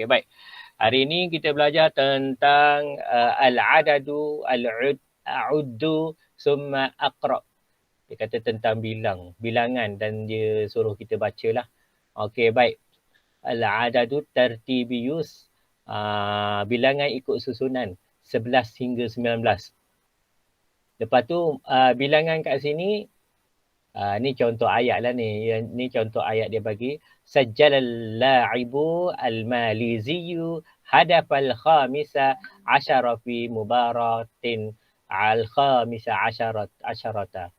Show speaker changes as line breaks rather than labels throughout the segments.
Okay, baik. Hari ini kita belajar tentang al-adadu, al-uddu, summa aqra. Dia kata tentang bilangan dan dia suruh kita baca lah. Okey, baik. Al-adadu tartibiyus. Bilangan ikut susunan 11 hingga 19. Lepas tu bilangan kat sini, ni contoh ayat lah ni. Ni contoh ayat dia bagi. Sajjalal la'ibu al-maliziyu hadafal khamisa asyara fi mubaratin al-khamisa asyarata.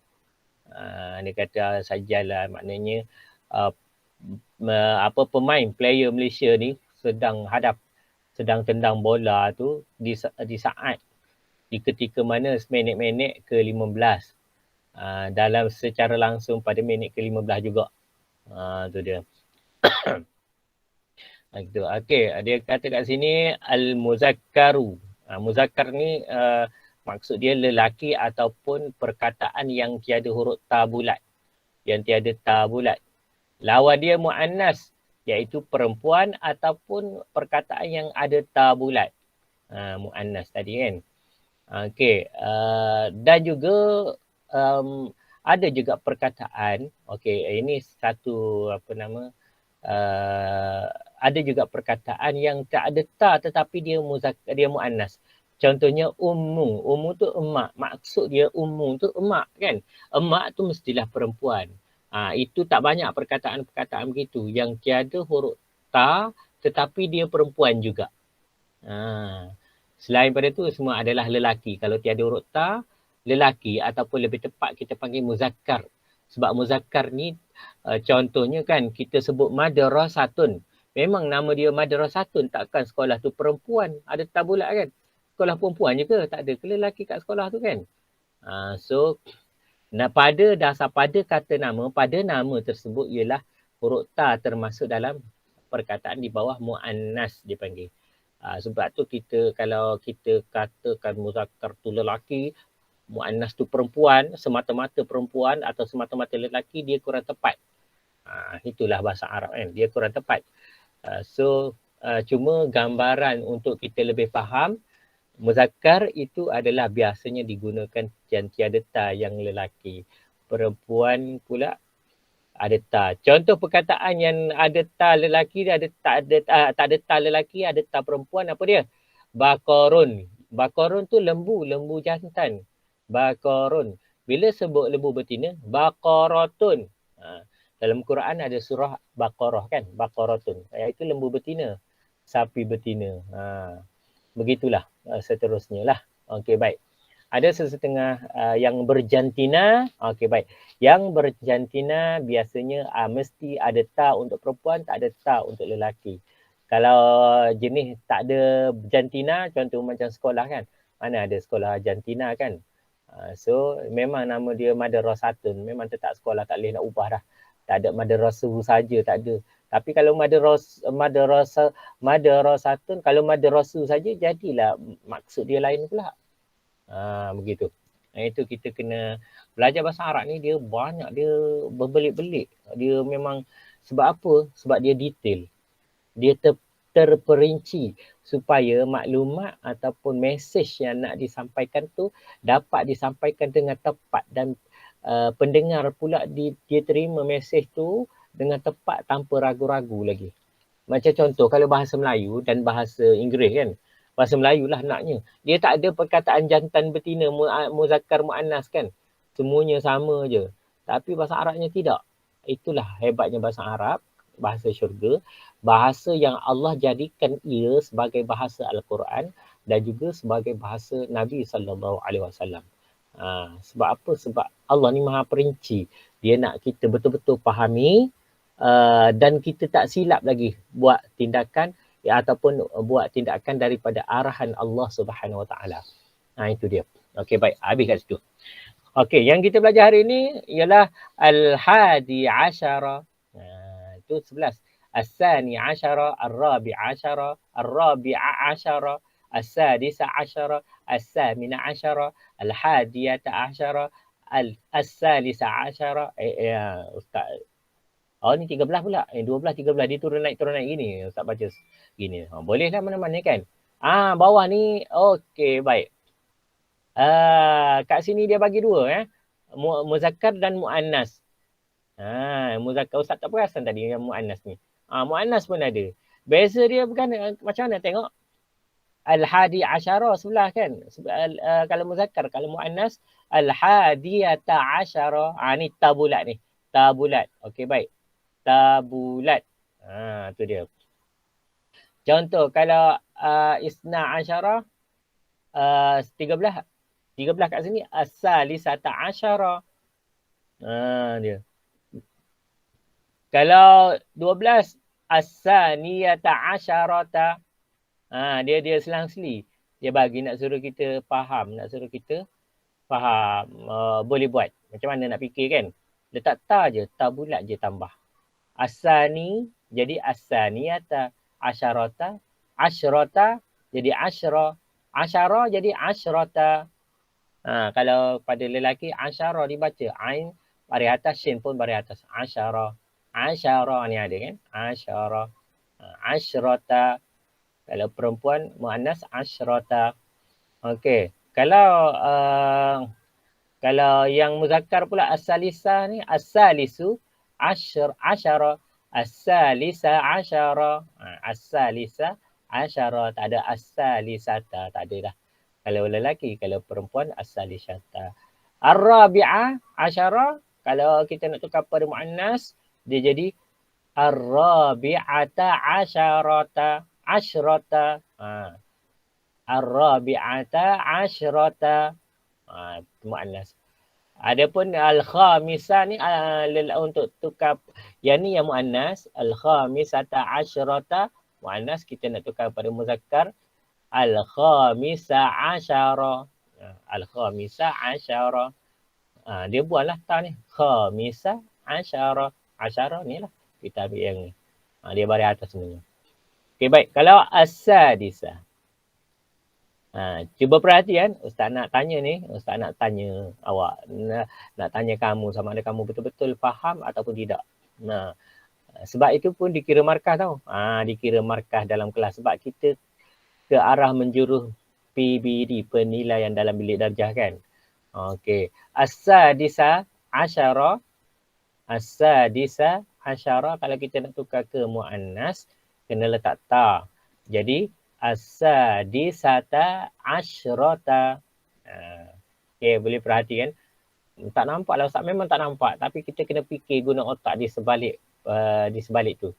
Dia kata sajjalah, maknanya pemain player Malaysia ni sedang tendang bola tu di saat di ketika mana minit ke 15. Dalam secara langsung pada minit ke 15 juga. Tu dia. Gitu. Okey, dia kata kat sini al-muzakkaru. Muzakkar ni maksud dia lelaki ataupun perkataan yang tiada huruf ta bulat. Yang tiada ta bulat. Lawan dia muannas, iaitu perempuan ataupun perkataan yang ada ta bulat. Muannas tadi kan. Okey, dan juga ada juga perkataan, okey, ini satu ada juga perkataan yang tak ada ta tetapi dia muannas. Contohnya ummu. Ummu tu emak. Maksud dia ummu tu emak kan. Emak tu mestilah perempuan. Itu tak banyak perkataan-perkataan begitu yang tiada huruf ta tetapi dia perempuan juga. Selain pada tu semua adalah lelaki. Kalau tiada huruf ta, lelaki ataupun lebih tepat kita panggil muzakkar. Sebab muzakkar ni contohnya kan kita sebut madrasatun. Memang nama dia madrasatun, takkan sekolah tu perempuan. Ada ta bulat kan? Sekolah perempuan je ke? Tak ada ke lelaki kat sekolah tu kan? So pada dasar pada kata nama, pada nama tersebut ialah huruf ta termasuk dalam perkataan di bawah muannas dipanggil. Sebab tu kalau kita katakan muzakkar tu lelaki, muannas tu perempuan, semata-mata perempuan atau semata-mata lelaki, dia kurang tepat. Itulah bahasa Arab kan, dia kurang tepat. Cuma gambaran untuk kita lebih faham, muzakkar itu adalah biasanya digunakan yang tiada ta yang lelaki. Perempuan pula ada ta. Contoh perkataan yang ada ta lelaki, tak ada ta lelaki, ada ta perempuan, apa dia? Bakorun. Bakorun tu lembu jantan. Bakorun. Bila sebut lembu betina, bakorotun. Dalam Quran ada surah Baqarah kan, Baqaratun. Iaitu lembu betina, sapi betina. Begitulah seterusnya lah. Okey, baik. Ada sesetengah yang berjantina. Okey, baik. Yang berjantina biasanya mesti ada ta untuk perempuan, tak ada ta untuk lelaki. Kalau jenis tak ada jantina, contoh macam sekolah kan, mana ada sekolah jantina kan. So memang nama dia madrasatun, memang tetap sekolah, tak boleh nak ubah dah. Tak ada madrasah saja, tak ada. Tapi kalau madrasatun, kalau madrasah saja jadilah maksud dia lain pula. Begitu. Itu kita kena belajar bahasa Arab ni, dia banyak, dia berbelit-belit. Dia memang, sebab apa? Sebab dia detail. Dia terperinci supaya maklumat ataupun mesej yang nak disampaikan tu dapat disampaikan dengan tepat dan pendengar pula dia terima mesej tu dengan tepat tanpa ragu-ragu lagi. Macam contoh kalau bahasa Melayu dan bahasa Inggeris kan, bahasa Melayu lah naknya, dia tak ada perkataan jantan betina, muzakkar muannas kan, semuanya sama je. Tapi bahasa Arabnya tidak. Itulah hebatnya bahasa Arab, bahasa syurga, bahasa yang Allah jadikan ia sebagai bahasa Al-Quran dan juga sebagai bahasa Nabi SAW. Sebab apa? Sebab Allah ni maha perinci. Dia nak kita betul-betul fahami dan kita tak silap lagi buat tindakan ataupun buat tindakan daripada arahan Allah Subhanahu Wa Taala. Itu dia. Okey, baik, habis kat situ. Okey, yang kita belajar hari ini ialah al-hadi asyara. Itu 11. As-sani asyara, ar-rabi asyara, ar-rabi'a asyara, as-sadisa asyara, as-samina asyara, al-hadiyata asyara, as-salisa asyara. Ustaz Oh ni 13 pula. 12, 13. Dia turun naik gini. Ustaz baca gini. Boleh lah mana-mana kan. Bawah ni. Okey, baik. Kat sini dia bagi dua. Muzakkar dan mu'annas. Muzakkar. Ustaz tak perasan tadi yang mu'annas ni. Mu'annas pun ada. Beza dia bukan macam mana tengok. Al-hadi asyara sebelah kan. Kalau muzakkar, kalau mu'annas. Al-hadiyata asyara. Ni tabulat ni. Tabulat. Okey, baik. Tabulat. Tu dia. Contoh kalau isna asyara 13. 13 kat sini as-salisata asyara. Dia. Kalau 12 as-saniyata asyarata. Dia selang-seli. Dia bagi nak suruh kita faham, boleh buat. Macam mana nak fikir kan? Letak ta je, tabulat je tambah. Asani jadi asaniyata, asyarata, asyrata jadi asyra, asyara jadi asyrata. Kalau pada lelaki asyara dibaca ain baris atas, shin pun baris atas. Asyara. Asyara ni ada kan? Asyara. Asyrata. Kalau perempuan muannas asyrata. Okey. Kalau yang muzakkar pula as-salisa ni, as-salisu asyara, as-salisa asyara, as-salisa asyara, tak ada as-salisata, tak ada dah. Kalau lelaki, kalau perempuan as-salisata. Ar-rabi'ah asyara, kalau kita nak tukar pada muannas, dia jadi ar-rabi'ata asyarata, asyrata. Ar-rabi'ata asyrata. Muannas. Adapun al-khamisah ni untuk tukar yang ni yang muannas, al-khamisata asyrata, muannas kita nak tukar pada muzakkar al-khamisah asyara. Al-khamisah asyara. Dia buatlah ta ni, khamisah asyara. Asyara ni lah kita ambil yang ni. Dia baris atas sebenarnya. Okey, baik. Kalau as-sadisah, cuba perhatian, Ustaz nak tanya ni, Ustaz nak tanya awak, nak tanya kamu sama ada kamu betul-betul faham ataupun tidak. Sebab itu pun dikira markah tau. Dikira markah dalam kelas sebab kita ke arah menjuruh PBD, penilaian dalam bilik darjah kan. Okey. As-sadisa asyara. As-sadisa asyara, kalau kita nak tukar ke muannas, kena letak ta. Jadi as-sadisata asyrata. Okey, boleh perhatikan. Tak nampak lah Ustaz, memang tak nampak. Tapi kita kena fikir guna otak di sebalik tu.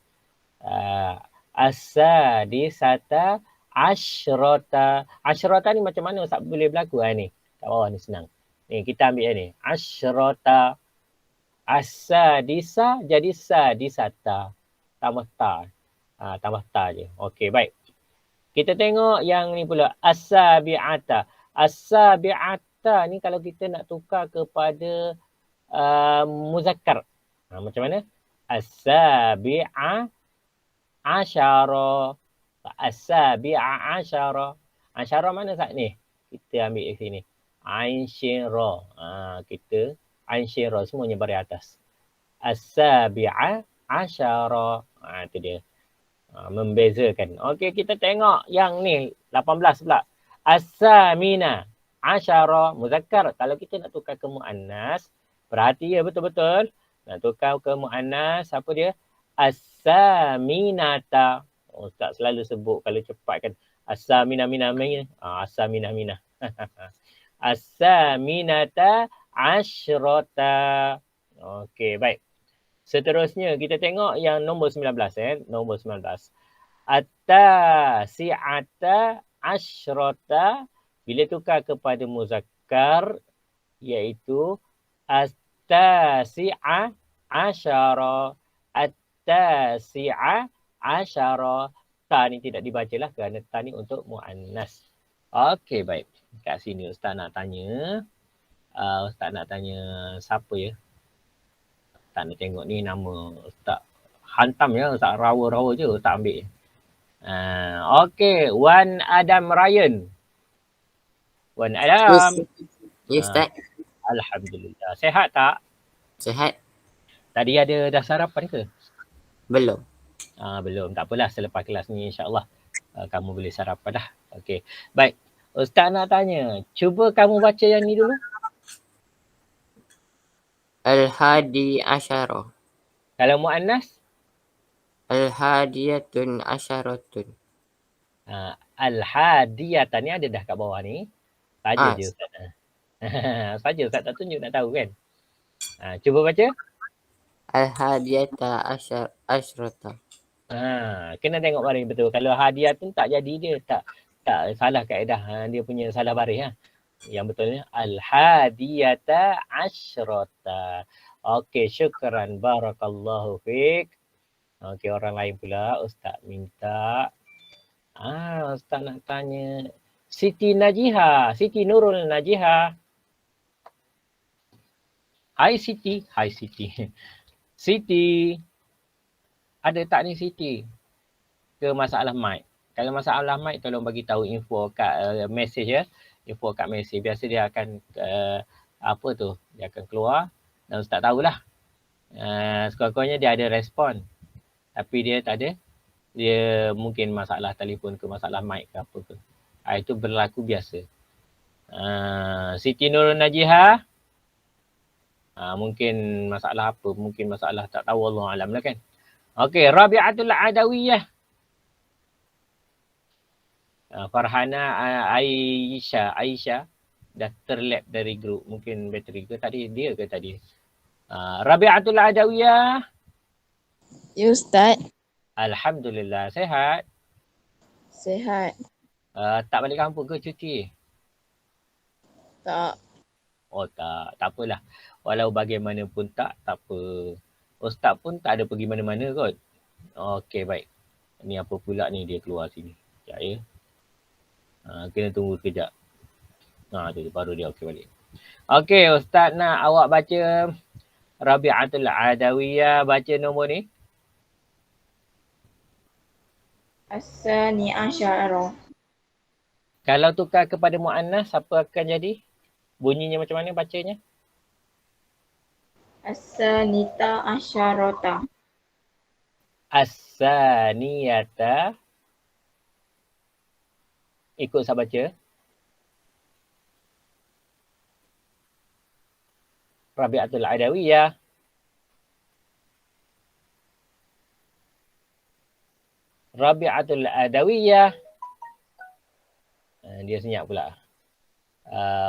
As-sadisata asyrata. Asyrata ni macam mana Ustaz boleh berlaku? Ni, kat bawah ni senang. Ni, kita ambil ni. Asyrata. As-sadisa jadi sadisata. Tambah ta. Tambah ta je. Okey, baik. Kita tengok yang ni pula. As-sabi'ata. As-sabi'ata ni kalau kita nak tukar kepada muzakkar. Macam mana? As-sabi'a asyara. As-sabi'a asyara. Asyara mana saat ni? Kita ambil di sini. Ain shin ra. Kita ain shin ra semuanya baris atas. As-sabi'a asyara. Itu dia. Membezakan. Okey, kita tengok yang ni 18 pula. As-samina asyara muzakkar. Kalau kita nak tukar ke muannas, perhati ya betul-betul. Nak tukar ke muannas, apa dia? As-saminata. Ustaz selalu sebut kalau cepat kan. As-samina mina mina. As-samina mina. As-saminata asyrata. Okey, baik. Seterusnya kita tengok yang nombor 19 nombor 19. At-tasi'ata asyrata, bila tukar kepada muzakkar iaitu at-tasi'a asyara. At-tasi'a asyara. Ta ni tidak dibacalah kerana ta ni untuk muannas. Okey, baik. Kat sini Ustaz nak tanya. Ustaz nak tanya siapa ya? Tak nak tengok ni nama Ustaz hantam ya, Ustaz rawa-rawa je Ustaz ambil. Okey, Wan Adam Ryan. Wan Adam.
Ya Ustaz.
Alhamdulillah. Sehat tak?
Sehat.
Tadi ada dah sarapan ke?
Belum.
Belum. Tak apalah, selepas kelas ni insya-Allah kamu boleh sarapan dah. Okey. Baik. Ustaz nak tanya, cuba kamu baca yang ni dulu.
Al-hadi asyara.
Kalau muannas,
Al-hadiyatun asyaratun.
al-hadiyata ni ada dah kat bawah ni. Saja
Ah,
je Ustaz. Saja Ustaz tak tunjuk, nak tahu kan. Cuba baca.
al-hadiyata asyrata.
Kena tengok baris betul. Kalau hadiah tu tak jadi dia, tak salah kaedah. Dia punya salah baris ha. Yang betulnya al-hadiyata asyrata. Okey, syukran, barakallahu fiik. Okey, orang lain pula Ustaz minta. Ustaz nak tanya Siti Najiha, Siti Nurul Najiha. Hai Siti, hai Siti. Siti, ada tak ni Siti? Ke masalah mic? Kalau masalah mic tolong bagi tahu info kat message ya. Info kat message. Biasa dia akan apa tu? Dia akan keluar dan Ustaz tahulah. Sekurang-kurangnya dia ada respon. Tapi dia tak ada. Dia mungkin masalah telefon ke masalah mic ke apa ke. Itu berlaku biasa. Siti Nurul Najiha. Mungkin masalah apa? Mungkin masalah tak tahu, Allah alam lah kan. Okey, Rabi'atul Adawiyah. Farhana Aisyah dah terlap dari grup. Mungkin bateri ke tadi, dia ke tadi. Rabi'atul Adawiyah.
Ya Ustaz.
Alhamdulillah, sehat.
Sehat.
Tak balik kampung ke cuti?
Tak.
Oh tak apalah. Walau bagaimanapun tak apa. Ustaz pun tak ada pergi mana-mana kot. Okey, baik. Ni apa pula ni dia keluar sini. Sekejap ya. Kena tunggu sekejap. Tu baru dia okey balik. Okey, Ustaz nak awak baca Rabi'atul Adawiyah, baca nombor ni.
As-sani asyara.
Kalau tukar kepada muannas, apa akan jadi? Bunyinya macam mana bacanya?
As-sanita asyarata.
As-saniyata. Ikut saya baca. Rabi'atul Adawiyah. Rabi'atul Adawiyah. Dia senyap pula.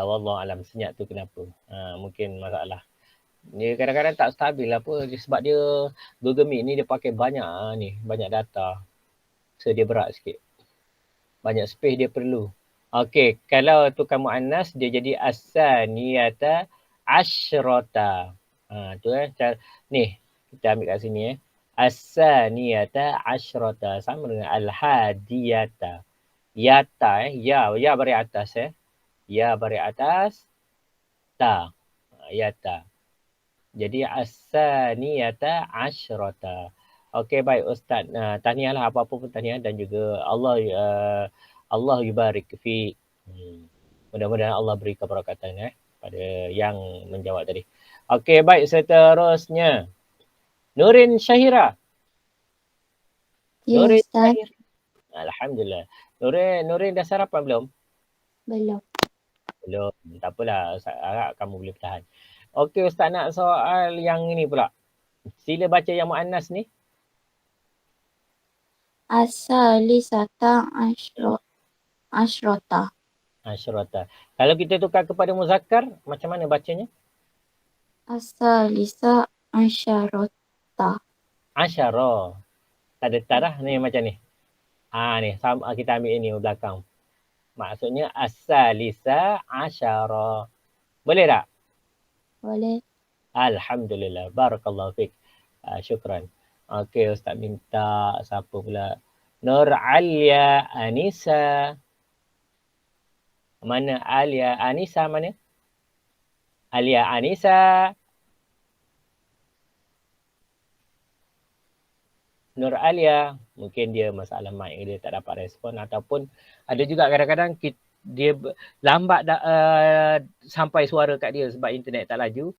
Wallahu alam, senyap tu kenapa? Mungkin masalah. Dia kadang-kadang tak stabil apa. Sebab dia Google Meet ni dia pakai banyak banyak data. So dia berat sikit. Banyak space dia perlu. Okey, kalau tukar muannas dia jadi as-saniyata asyrata. Tu ni kita ambil kat sini as-saniyata asyrata sama dengan al-hadiyata. Yata ya baris atas Ya baris atas ta. Yata. Jadi as-saniyata asyrata. Okey, baik Ustaz. Tahniahlah apa-apa pun tahniah dan juga Allah yubarik fi. Mudah-mudahan Allah beri keberkatan pada yang menjawab tadi. Okey, baik, seterusnya. Nurin Syahira.
Ya,
Nurin
Ustaz.
Syahira. Alhamdulillah. Nurin dah sarapan belum?
Belum.
Belum. Tak apalah. Harap kamu boleh bertahan. Okey, Ustaz nak soal yang ini pula. Sila baca yang muannas ni.
As-salisata asyrata.
Asyrata. Kalau kita tukar kepada muzakkar, macam mana bacanya?
As-salisa asyarata.
Asyara. Tak ada tarah ni macam ni. Ni sama kita ambil ini belakang. Maksudnya as-salisa asyara. Boleh tak?
Boleh.
Alhamdulillah. Barakallahu fiik. Syukran. Okey, Ustaz minta siapa pula? Nur Alia Anisa. Mana Alia Anisa mana? Alia Anisa. Nur Alia, mungkin dia masalah mic dia tak dapat respon ataupun ada juga kadang-kadang dia lambat sampai suara kat dia sebab internet tak laju.